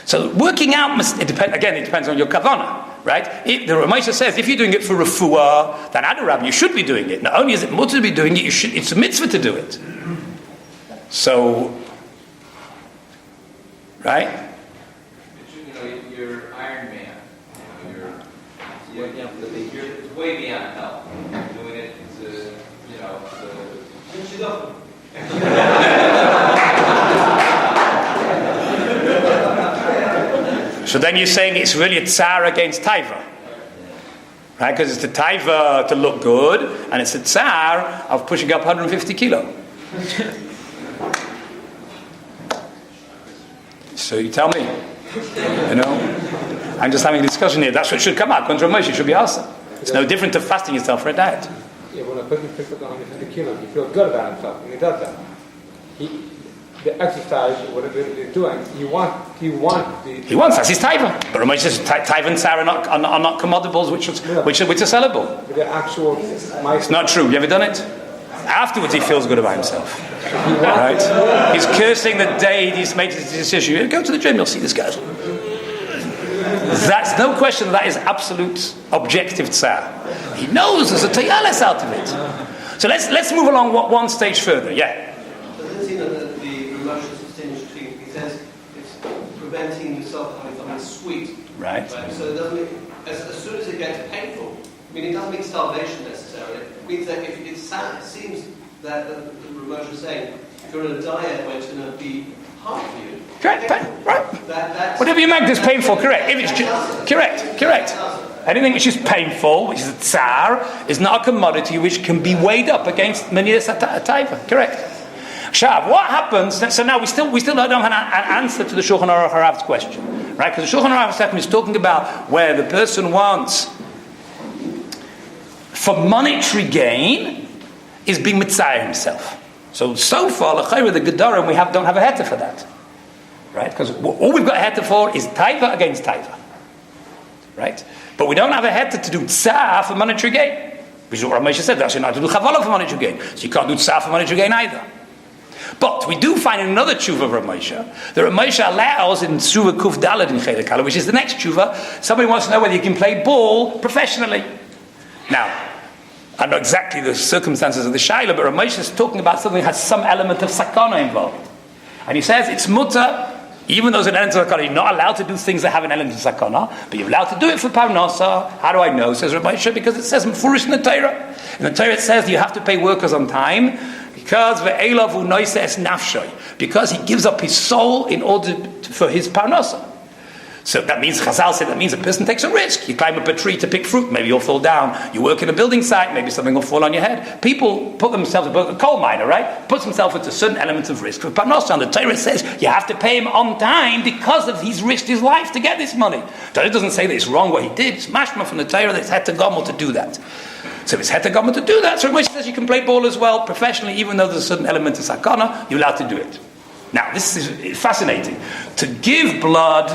So working out it depends on your kavanah, right? The Ramesha says if you're doing it for refuah, then adarab, you should be doing it. Not only is it mutter to be doing it, it's a mitzvah to do it. So, right? You're Iron Man. You're way beyond health. You're doing it to, So then you're saying it's really a tsar against taiva. Right? Because it's the taiva to look good, and it's a tsar of pushing up 150 kilo. So you tell me. I'm just having a discussion here. That's what should come out. Contra Moshe should be awesome. It's no different to fasting yourself for a diet. Yeah, when a person picks up 150 kilos, he feels good about himself, and he does that. The exercise, whatever they're doing, he wants that's his taiva. But Moshe says taiva and tsar are not commodibles which are sellable. But the actual, it's not true. You ever done it? Afterwards, he feels good about himself. Right? He's cursing the day he's made his decision. Go to the gym, you'll see this guy. That's no question. That is absolute objective tsar. He knows there's a tayalas out of it. So let's move along one stage further. Yeah. But then see that the Moshe's distinction between, he says it's preventing yourself having something sweet. Right. So it doesn't mean, as soon as it gets painful, I mean, it doesn't mean starvation necessarily. It means that if it's sad, it seems that the Moshe is saying, if you're on a diet where it's going to be hard for you. Correct, right. Whatever you make this painful, correct. If it's correct. Anything which is painful, which is a tsar, is not a commodity which can be weighed up against many a taiva. Correct. Shav, what happens? So now we still don't have an answer to the Shulchan Aruch Harav's question, right? Because the Shulchan Aruch Harav's is talking about where the person wants for monetary gain is being mitzayir himself. So far, l'chayra, the Gedarim, we don't have a heter for that. Right? Because all we've got a heter for is taiva against taiva. Right? But we don't have a heter to do tsar for monetary gain. Which is what Moshe said, that's not to do chavala for monetary gain. So you can't do tsar for monetary gain either. But we do find in another tshuva of Moshe, that Moshe allows in tshuva kuf daled in Kallah, which is the next tshuva, somebody wants to know whether you can play ball professionally. Now, I don't know exactly the circumstances of the shaila, but Moshe is talking about something that has some element of sakana involved. And he says it's mutter, even though there's an element of sakana, you're not allowed to do things that have an element of sakana, but you're allowed to do it for parnasa. How do I know? Says Moshe, because it says mefurish in the Torah. In the Torah it says you have to pay workers on time, because he gives up his soul in order for his parnasa. So that means, Chazal said, that means a person takes a risk. You climb up a tree to pick fruit, maybe you'll fall down. You work in a building site, maybe something will fall on your head. People put themselves, a coal miner, right? Puts himself into certain elements of risk. For Parnasa, the Torah says you have to pay him on time because of he's risked his life to get this money. Torah doesn't say that it's wrong what he did. It's mashma from the Torah that it's hetagomel to do that. So if it's hetagomel to do that, so Moshe says you can play ball as well professionally, even though there's a certain element of sakana, you're allowed to do it. Now, this is fascinating. To give blood,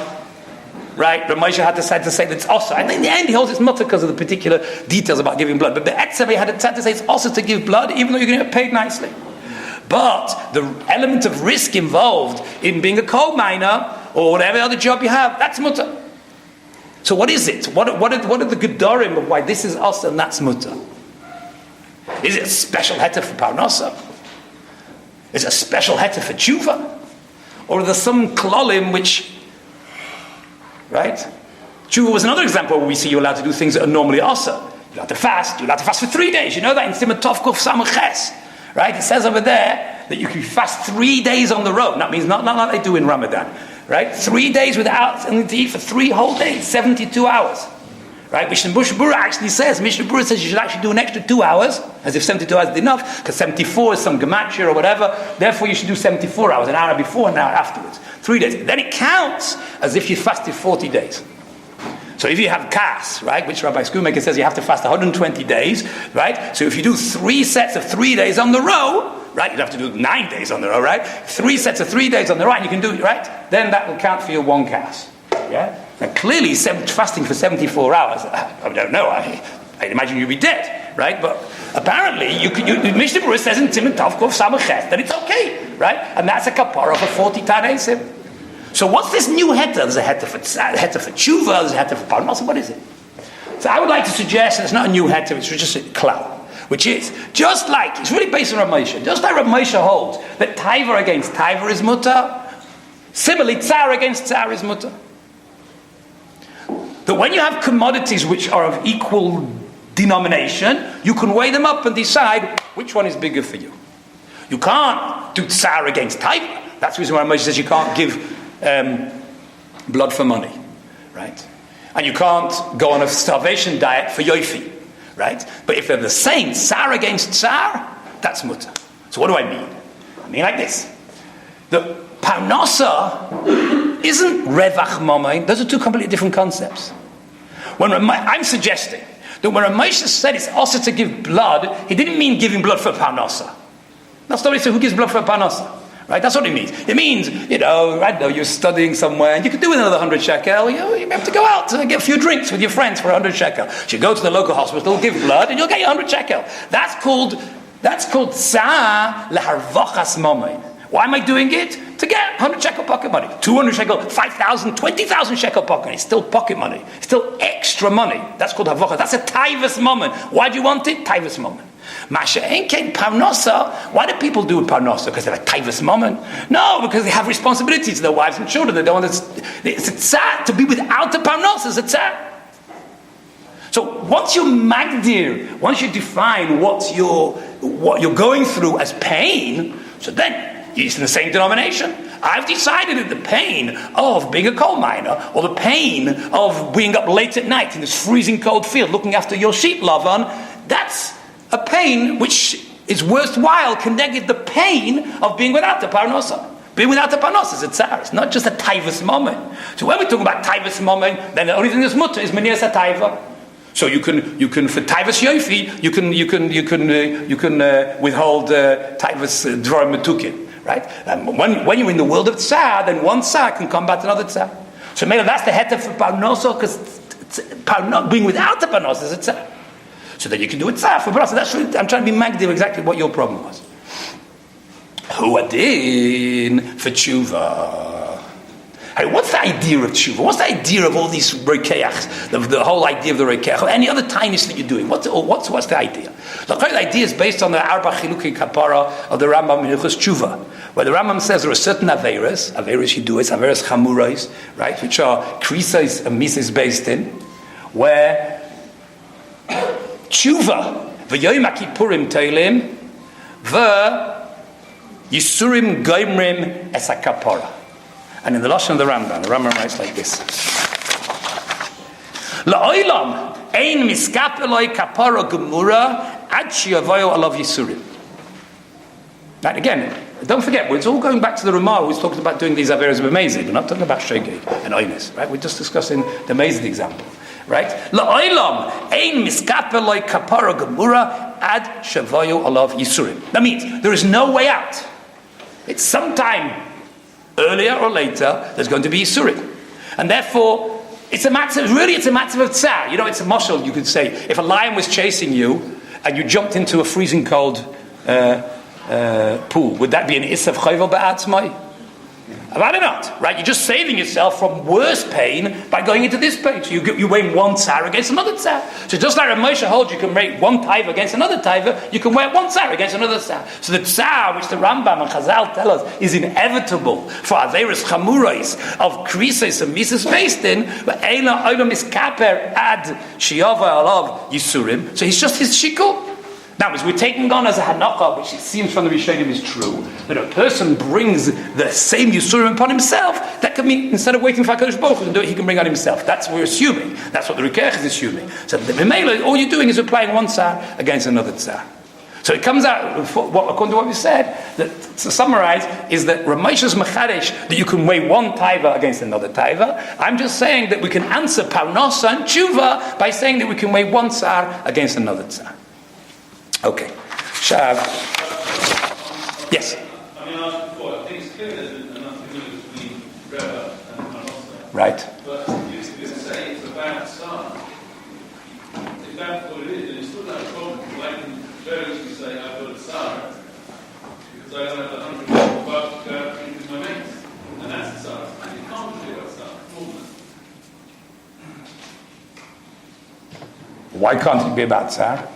right? But Moshe had to say that it's also, and in the end he holds it's mutter because of the particular details about giving blood. But the Etzav had to say it's also to give blood, even though you're going to get paid nicely. But the element of risk involved in being a coal miner or whatever other job you have, that's mutter. So what is it? What are the gedarim of why this is also and that's mutter? Is it a special heter for parnasa? Is it a special heter for tshuva? Or are there some klolim which, right? Tshuva was another example where we see you're allowed to do things that are normally asa. You're allowed to fast. You're allowed to fast for 3 days. You know that in Simon Tovkuf Samach, right? It says over there that you can fast 3 days on the road. That means not like they do in Ramadan, right? 3 days without something to eat for 3 whole days, 72 hours. Right? Mishnah Berurah actually says, Mishnah Berurah says you should actually do an extra 2 hours, as if 72 hours is enough, because 74 is some gematria or whatever, therefore you should do 74 hours, an hour before, an hour afterwards. 3 days. Then it counts as if you fasted 40 days. So if you have kas, right, which Rabbi Schoolmaker says you have to fast 120 days, right? So if you do 3 sets of 3 days on the row, right, you'd have to do 9 days on the row, right? 3 sets of 3 days on the row, and you can do it, right? Then that will count for your 1 kas. Yeah? Now clearly, fasting for 74 hours, I don't know, I'd imagine you'd be dead, right? But apparently, Mishnah Berurah says in Timon Tovkov Samachet that it's okay, right? And that's a kapara for 40 Tanesim. So what's this new heter? There's a heter for tshuva, there's a heter for parnasa, what is it? So I would like to suggest that it's not a new heter, it's just a Kallah, which is, just like, it's really based on Rabbi Moshe, just like Rabbi Moshe holds that taiva against taiva is mutter, similarly, tsar against tsar is mutter. That when you have commodities which are of equal denomination, you can weigh them up and decide which one is bigger for you. You can't do tsar against taiva. That's the reason why Moshe says you can't give blood for money. right? And you can't go on a starvation diet for yofi, right? But if they're the same, tsar against tsar, that's mutter. So what do I mean? I mean like this. The parnasa isn't revach momain. Those are two completely different concepts. I'm suggesting that when Moshe said it's also to give blood, he didn't mean giving blood for parnasa. That's not what he said, who gives blood for parnasa? Right? That's what it means. It means, you're studying somewhere, and you could do with another 100 shekel. You have to go out to get a few drinks with your friends for 100 shekel. So you go to the local hospital, give blood, and you'll get your 100 shekel. That's called tzah leharvachas momain. Why am I doing it? To get 100 shekel pocket money. 200 shekel, 5,000, 20,000 shekel pocket money. It's still pocket money. It's still extra money. That's called havacha. That's a taivas moment. Why do you want it? Taivas moment. Masha enkein parnasa. Why do people do parnasa? Because they're a taivas moment? No, because they have responsibilities to their wives and children. They don't want to. It's a tzah. To be without the parnasa is a tzah. So once you magdir, once you define what you're going through as pain, so then it's in the same denomination. I've decided that the pain of being a coal miner, or the pain of being up late at night in this freezing cold field looking after your sheep, Lavan, that's a pain which is worthwhile connected the pain of being without the parnasa. Being without the parnasa is a tzar. It's not just a taivas moment. So when we talk about taivas moment, then the only thing that's mutter is menias taiva. So you can for taivas yofi, you can withhold taivas dvarim metukin. Right? When you're in the world of tsar, then one tsar can combat another tsar. So maybe that's the heter for parnosa, because being without the parnosa is a tsar. So then you can do a tsar for parnosa. That's really, I'm trying to be magdir exactly what your problem was. Hu adin for tshuva. Hey, what's the idea of tshuva? What's the idea of all these rekeachs? The whole idea of the rekeach, or any other tiniest that you're doing? What's the idea? The whole idea is based on the Arba Chiluki Kapara of the Rambam in Hilchos Tshuva, where the Rambam says there are certain averas hiduas, averas chamurais, right, which are krisais and mises based in, where tshuva v'yoyim akipurim teilim v'yisurim goimrim es hakapara. And in the Lashon of the Rambam writes like this: La'olam ein miskap eloi kapara gemura ad shiavayo alav yisurim. Now again, don't forget, it's all going back to the Ramah who's talking about doing these averas of amazing. We're not talking about shogeg and oines, right? We're just discussing the amazing example, right? La'olam ein miskap eloi kapara gemura ad shiavayo alav yisurim. That means there is no way out. It's sometime earlier or later, there's going to be Yisurim. And therefore, it's a matter of tsar. It's a mashal, you could say. If a lion was chasing you, and you jumped into a freezing cold pool, would that be an isav chayvel ba'atzmai? About it not, right? You're just saving yourself from worse pain by going into this pain. So you weigh one tsar against another tsar. So just like Moshe holds, you can weigh one taiva against another taiva, you can weigh one tsar against another tsar. So the tsar, which the Rambam and Chazal tell us, is inevitable for averis chamurais of krises and mises based in, but eila olam is kaper ad shiava alav yisurim. So he's just his shikul. Now, as we're taking on as a hanakah, which it seems from the Rishonim is true, that a person brings the same Yisurim upon himself, that can mean, instead of waiting for HaKadosh Baruch Hu to do it, he can bring on himself. That's what we're assuming. That's what the Rikech is assuming. So the Bimela, all you're doing is applying one tsar against another tsar. So it comes out, according to what we said, that to summarize, is that Ramesha's Mechadesh, that you can weigh one taiva against another taiva. I'm just saying that we can answer Parnasa and Tshuva by saying that we can weigh one tsar against another tsar. Okay. Shav. Yes. I mean, I think it's clear there's enough agreement between Rebbe and Manossa. Right. But you say it's about Tsar. If that's what it is, then you still have a problem. Why can very easily say I've got a Tsar because I don't have the 100 people about with my mates. And that's a Tsar. And you can't do about Tsar. Why can't it be about tsar?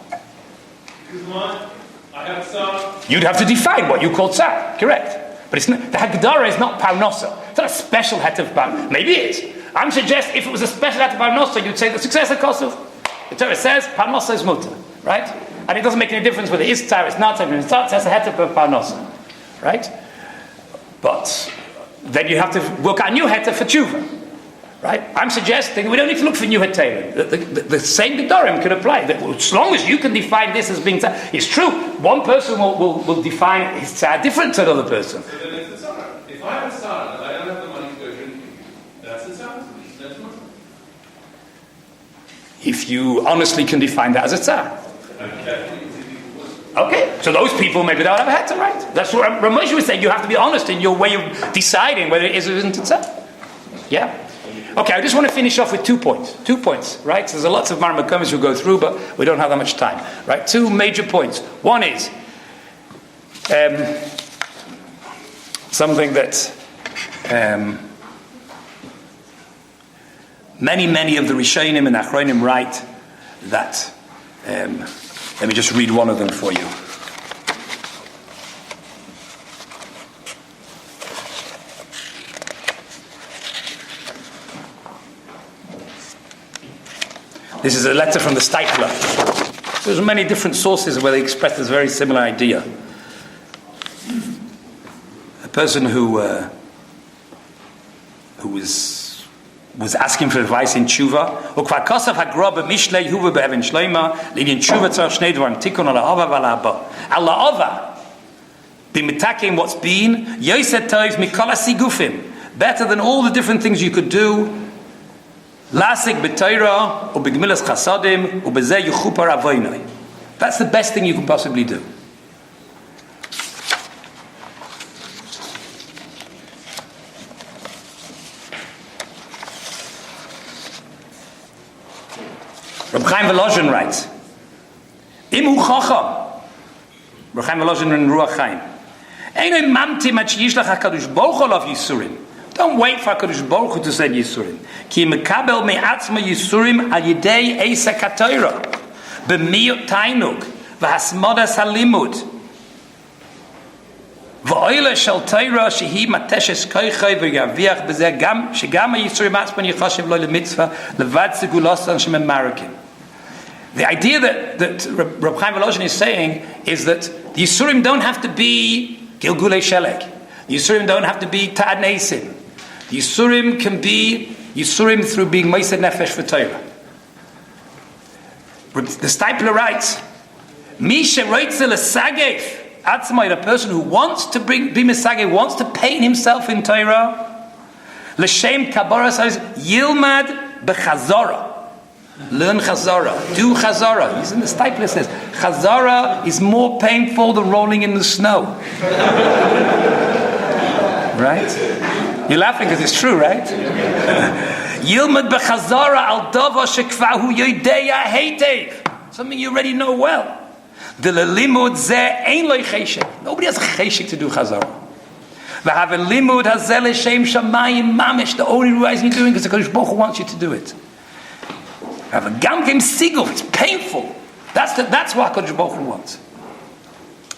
I have Tsar. You'd have to define what you call tsar, correct? But it's not, the Hagdara is not Parnosa. It's not a special het of Parnosa. Maybe it is. I'm suggesting if it was a special het of Parnosa, you'd say the successor Kosov. The Torah says Parnosa is mutter, right? And it doesn't make any difference whether it is tsar, it's not tsar, it's tsar, it's a het of Parnosa, right? But then you have to work out a new het for tshuva, Right? I'm suggesting we don't need to look for new Heterim. The same Gedorim could apply. That as long as you can define this as being tzar, it's true. One person will define his tzar different to another person. So then it's the tzar. If I have a tzar and I don't have the money to go drinking, that's the tzar. That's not. If you honestly can define that as a tzar. Okay, so those people maybe they don't have a heter, right? That's what Moshe was saying. You have to be honest in your way of deciding whether it is or isn't a tzar. Yeah? Okay, I just want to finish off with 2 points. 2 points, right? So there's lots of Marmakomis we'll go through, but we don't have that much time. Right? 2 major points. One is something that many of the Rishonim and Achronim write that let me just read one of them for you. This is a letter from the Stipler. There's many different sources where they express this very similar idea. A person who was asking for advice in tshuva. What's been better than all the different things you could do. That's the best thing you can possibly do. Rabbi Chaim Volozhin writes, Imu Chacham, Rabbi Chaim Volozhin in Ruach Chaim, Eino mamti machiyishlach HaKadosh Baruch Hu of Yisurim. Don't wait for HaKadosh Baruch Hu to send Yisurim. Ki mekabel me'atzma Yisurim al yidei Eisa Katoira, b'miyot tainuk, v'hasmodas halimud, v'oile shel Torah shehi mateshes koichai v'yaviach b'zeh gam, shegam Yisurim atzman yichashiv lo lemitzvah, levad segulosan shememarakim. The idea that Rabbi Chaim Volozhin is saying is that the Yisurim don't have to be Gilgulei Shelek. The Yisurim don't have to be Ta'ad Neisim. The Yisurim can be Yisurim through being Meised Nefesh for Torah. The Stipler writes, Misha Reitzel Esagef, Atzmai, a person who wants to be Mesagef, wants to paint himself in Torah, L'Shem Kabara says, Yilmad B'Chazorah. Learn Chazara, do Chazara. He's in the Stipler says, Chazara is more painful than rolling in the snow. Right? You're laughing because it's true, right? Yilmad b'chazara al dava shekvahu yodeya heitev. Something you already know well. The limud zeh ein lo cheshek. Nobody has a cheshek to do Chazara. V'hav a limud hazeh l'shem shamayim mamish. The only reason you're doing it is because Baruch Hu wants you to do it. Have a gamkim siguf. It's painful. That's what HaKadosh Baruch Hu wants.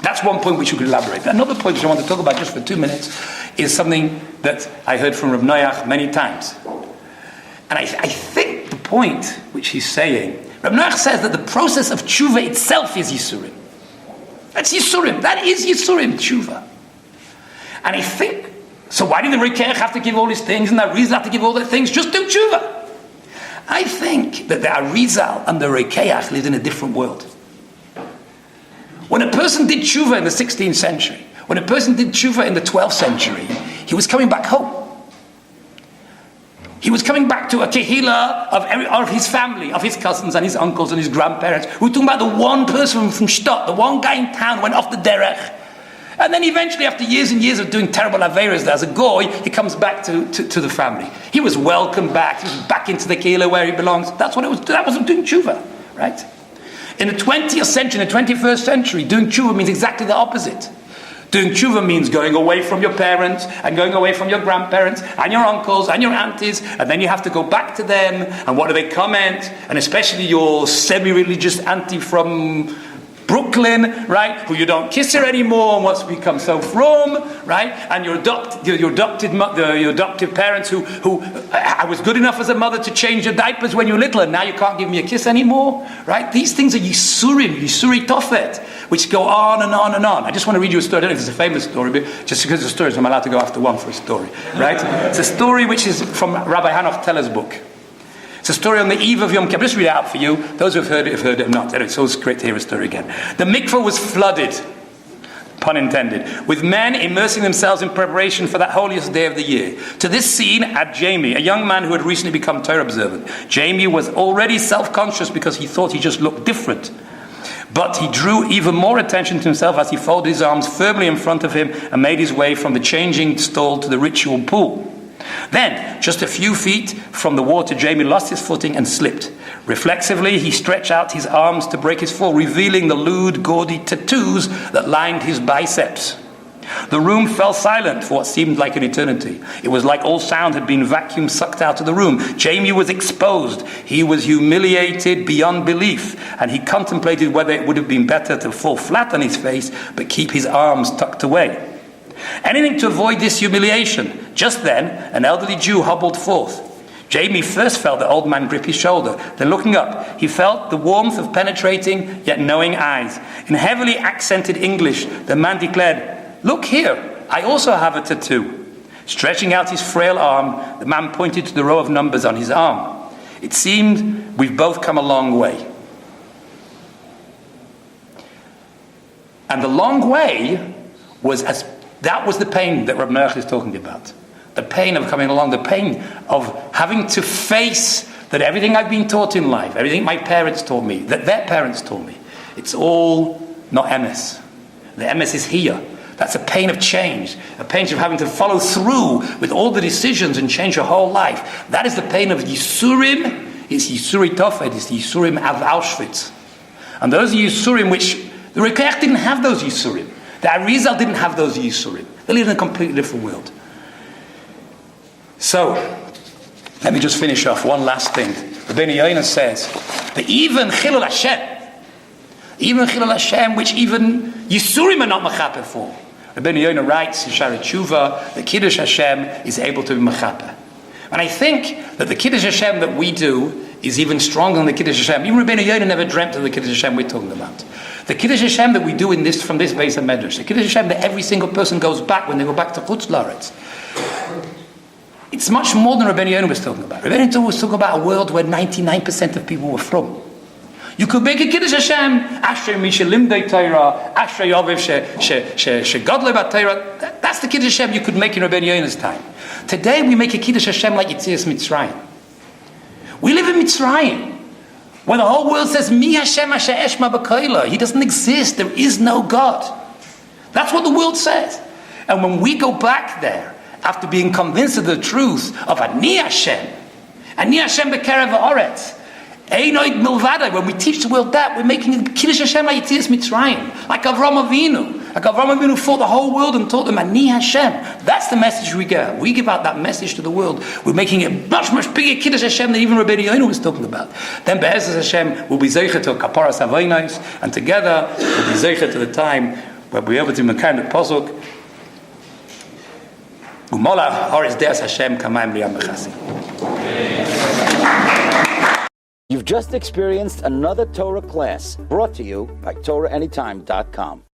That's one point which you could elaborate. Another point which I want to talk about just for 2 minutes is something that I heard from Rav Noach many times. And I think the point which he's saying, Rav Noach says that the process of tshuva itself is Yisurim. That's Yisurim. That is Yisurim, tshuva. And I think, so why did the Rekeach have to give all these things and the Arizal have to give all the things? Just do tshuva. I think that the Arizal and the Rekeach lived in a different world. When a person did tshuva in the 16th century, when a person did tshuva in the 12th century, he was coming back home. He was coming back to a kehillah of his family, of his cousins and his uncles and his grandparents. We're talking about the one person from Stott, the one guy in town went off the derech. And then eventually, after years and years of doing terrible averas as a goy, he comes back to the family. He was welcomed back. He was back into the kehillah where he belongs. That's what it was. That wasn't doing tshuva, right? In the 20th century, in the 21st century, doing tshuva means exactly the opposite. Doing tshuva means going away from your parents and going away from your grandparents and your uncles and your aunties, and then you have to go back to them, and what do they comment? And especially your semi-religious auntie from Brooklyn, right, who you don't kiss her anymore and what's become so from, right, and your adoptive parents who I was good enough as a mother to change your diapers when you were little and now you can't give me a kiss anymore, right? These things are Yisurim Tofet. which go on and on and on. I just want to read you a story. I don't know if it's a famous story, but just because it's a story, so I'm allowed to go after one for a story, right? It's a story which is from Rabbi Hanoch Teller's book. It's a story on the eve of Yom Kippur. Just read it out for you. Those who have heard it have heard it, not. It's always great to hear a story again. The mikveh was flooded, pun intended, with men immersing themselves in preparation for that holiest day of the year. To this scene had Jamie, a young man who had recently become Torah observant. Jamie was already self-conscious because he thought he just looked different. But he drew even more attention to himself as he folded his arms firmly in front of him and made his way from the changing stall to the ritual pool. Then, just a few feet from the water, Jamie lost his footing and slipped. Reflexively, he stretched out his arms to break his fall, revealing the lewd, gaudy tattoos that lined his biceps. The room fell silent for what seemed like an eternity. It was like all sound had been vacuum sucked out of the room. Jamie was exposed. He was humiliated beyond belief, and he contemplated whether it would have been better to fall flat on his face but keep his arms tucked away. Anything to avoid this humiliation. Just then, an elderly Jew hobbled forth. Jamie first felt the old man grip his shoulder. Then looking up, he felt the warmth of penetrating yet knowing eyes. In heavily accented English, the man declared, "Look here, I also have a tattoo." Stretching out his frail arm, the man pointed to the row of numbers on his arm. It seemed we've both come a long way. And the long way that was the pain that Rabbi Moshe is talking about. The pain of coming along, the pain of having to face that everything I've been taught in life, everything my parents taught me, that their parents taught me, it's all not emes. The emes is here. That's a pain of change, a pain of having to follow through with all the decisions and change your whole life. That is the pain of Yisurim. It's Yisuri Tofet, it's the Yisurim of Auschwitz. And those Yisurim which, the Rekeach didn't have those Yisurim. The Arizal didn't have those Yisurim. They lived in a completely different world. So, let me just finish off one last thing. Rabbi Yonah says that even Chilul Hashem, which even Yisurim are not mechaper for. Rabbi Yonah writes in Shara Tshuva that Kiddush Hashem is able to be mechaper. And I think that the Kiddush Hashem that we do is even stronger than the Kiddush Hashem. Even Rabbi Yonah never dreamt of the Kiddush Hashem we're talking about. The Kiddush Hashem that we do from this base of Medrash, the Kiddush Hashem that every single person goes back when they go back to Chutz La'aretz, it's much more than Rabbi Yonah was talking about. Rabbi Yonah was talking about a world where 99% of people were from. You could make a Kiddush Hashem, Ashrei Mi Shelimdei Torah, Ashrei Yovev Shegadlei B'Torah. That's the Kiddush Hashem you could make in Rabbi Yonah's time. Today we make a Kiddush Hashem like Yitzias Mitzrayim. We live in Mitzrayim, when the whole world says, Mi Hashem Asher Eshma B'Kallah. He doesn't exist. There is no God. That's what the world says. And when we go back there, after being convinced of the truth of Ani Hashem B'Kerev Ha'aretz, Einoid Milvada, when we teach the world that, we're making Kiddush Hashem like Yitzias Mitzrayim, like Avram Avinu. Like Avram Avinu fought the whole world and taught them Ani Hashem. That's the message we get. We give out that message to the world. We're making it much, much bigger Kiddush Hashem than even Rabbi Yonah was talking about. Then Be'ezus Hashem will be Zeicher to Kaparas Avaynais, and together we'll be Zeicher to the time where we'll be able to Mekayim the Pasuk Umola Horis Deas Hashem Kamayim Liyam B'Chasi. You've just experienced another Torah class brought to you by TorahAnytime.com.